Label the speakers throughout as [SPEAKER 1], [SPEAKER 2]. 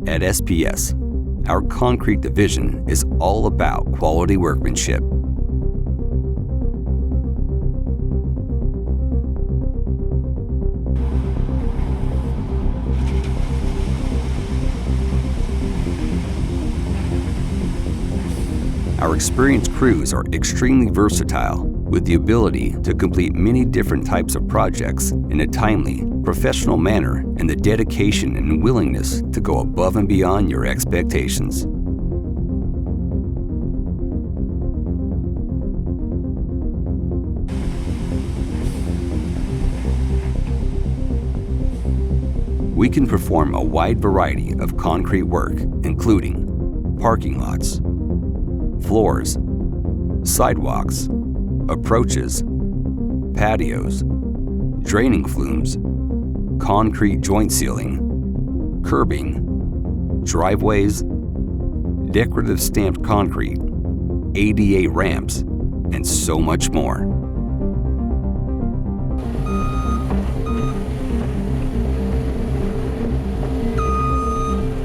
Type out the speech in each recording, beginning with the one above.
[SPEAKER 1] At SPS, our concrete division is all about quality workmanship. Our experienced crews are extremely versatile, with the ability to complete many different types of projects in a timely, professional manner, and the dedication and willingness to go above and beyond your expectations. We can perform a wide variety of concrete work, including parking lots, floors, sidewalks, approaches, patios, draining flumes, concrete joint sealing, curbing, driveways, decorative stamped concrete, ADA ramps, and so much more.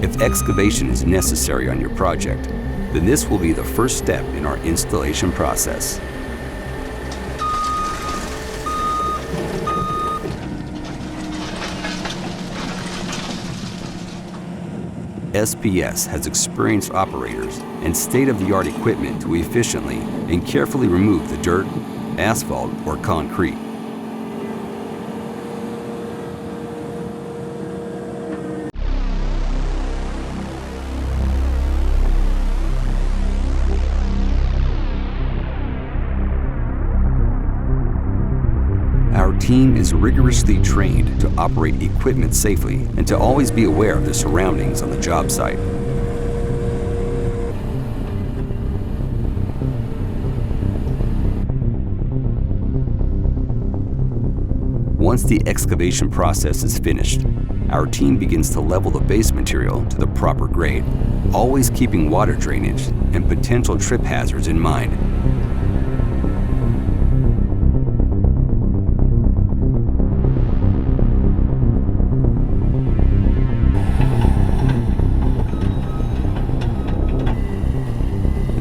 [SPEAKER 1] If excavation is necessary on your project, then this will be the first step in our installation process. SPS has experienced operators and state-of-the-art equipment to efficiently and carefully remove the dirt, asphalt, or concrete. Our team is rigorously trained to operate equipment safely and to always be aware of the surroundings on the job site. Once the excavation process is finished, our team begins to level the base material to the proper grade, always keeping water drainage and potential trip hazards in mind.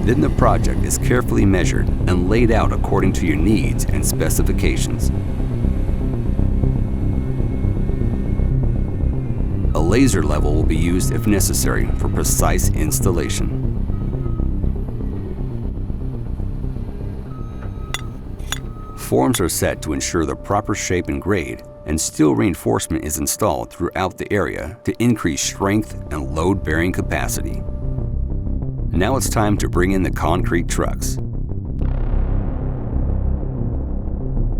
[SPEAKER 1] Then the project is carefully measured and laid out according to your needs and specifications. A laser level will be used if necessary for precise installation. Forms are set to ensure the proper shape and grade, and steel reinforcement is installed throughout the area to increase strength and load-bearing capacity. Now it's time to bring in the concrete trucks.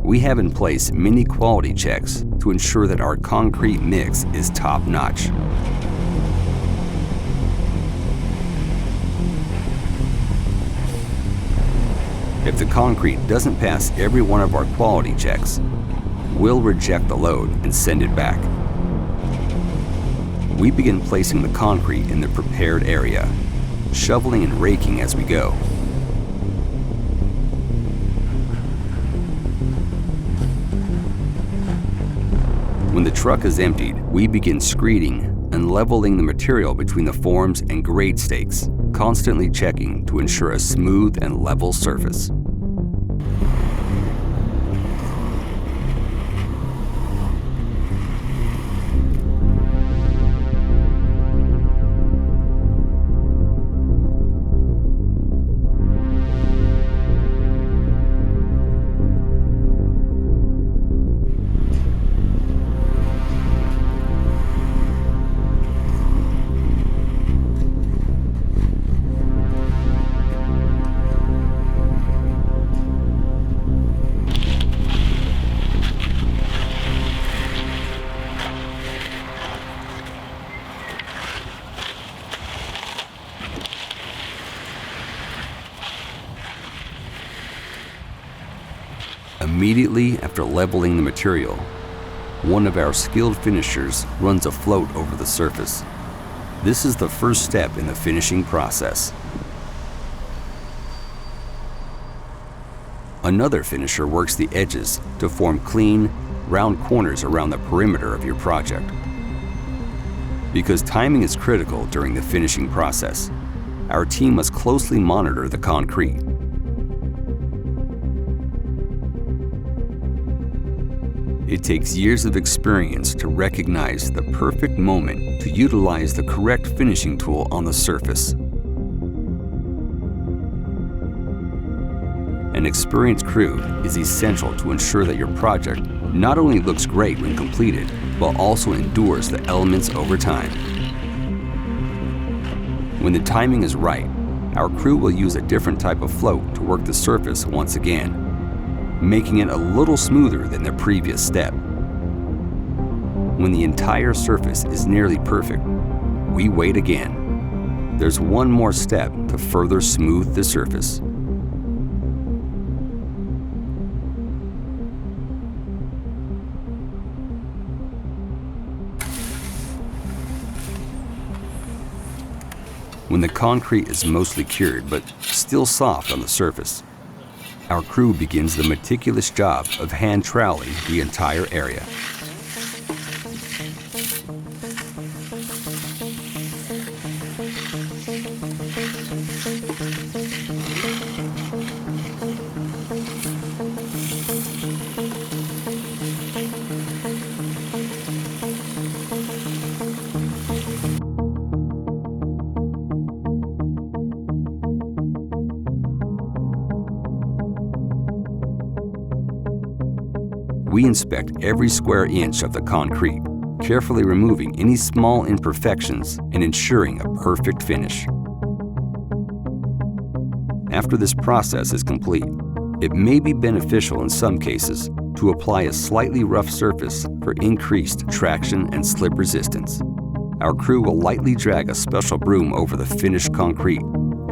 [SPEAKER 1] We have in place many quality checks to ensure that our concrete mix is top-notch. If the concrete doesn't pass every one of our quality checks, we'll reject the load and send it back. We begin placing the concrete in the prepared area, shoveling and raking as we go. When the truck is emptied, we begin screeding and leveling the material between the forms and grade stakes, constantly checking to ensure a smooth and level surface. Immediately after leveling the material, one of our skilled finishers runs a float over the surface. This is the first step in the finishing process. Another finisher works the edges to form clean, round corners around the perimeter of your project. Because timing is critical during the finishing process, our team must closely monitor the concrete. It takes years of experience to recognize the perfect moment to utilize the correct finishing tool on the surface. An experienced crew is essential to ensure that your project not only looks great when completed, but also endures the elements over time. When the timing is right, our crew will use a different type of float to work the surface once again, making it a little smoother than the previous step. When the entire surface is nearly perfect, we wait again. There's one more step to further smooth the surface. When the concrete is mostly cured but still soft on the surface, our crew begins the meticulous job of hand troweling the entire area. We inspect every square inch of the concrete, carefully removing any small imperfections and ensuring a perfect finish. After this process is complete, it may be beneficial in some cases to apply a slightly rough surface for increased traction and slip resistance. Our crew will lightly drag a special broom over the finished concrete,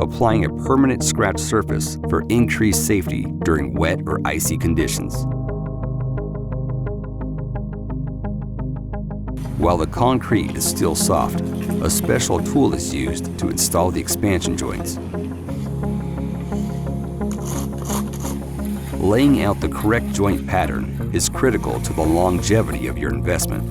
[SPEAKER 1] applying a permanent scratch surface for increased safety during wet or icy conditions. While the concrete is still soft, a special tool is used to install the expansion joints. Laying out the correct joint pattern is critical to the longevity of your investment.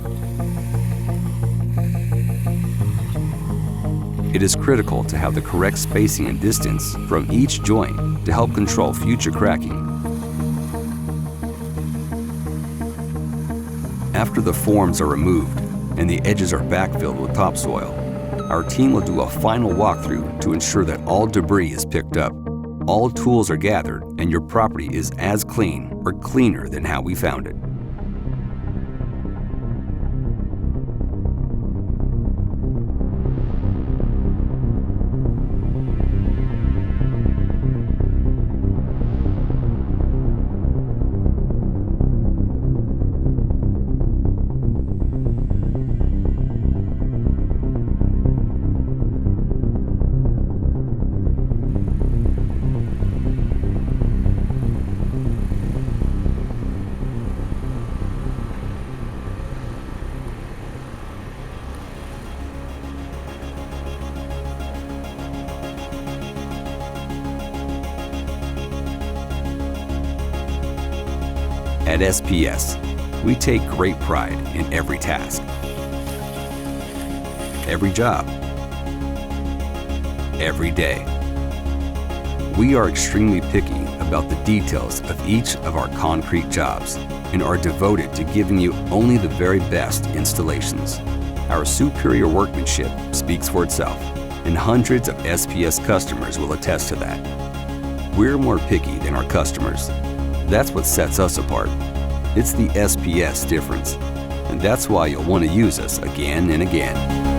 [SPEAKER 1] It is critical to have the correct spacing and distance from each joint to help control future cracking. After the forms are removed and the edges are backfilled with topsoil, our team will do a final walkthrough to ensure that all debris is picked up, all tools are gathered, and your property is as clean or cleaner than how we found it. At SPS, we take great pride in every task, every job, every day. We are extremely picky about the details of each of our concrete jobs and are devoted to giving you only the very best installations. Our superior workmanship speaks for itself, and hundreds of SPS customers will attest to that. We're more picky than our customers. That's what sets us apart. It's the SPS difference, and that's why you'll want to use us again and again.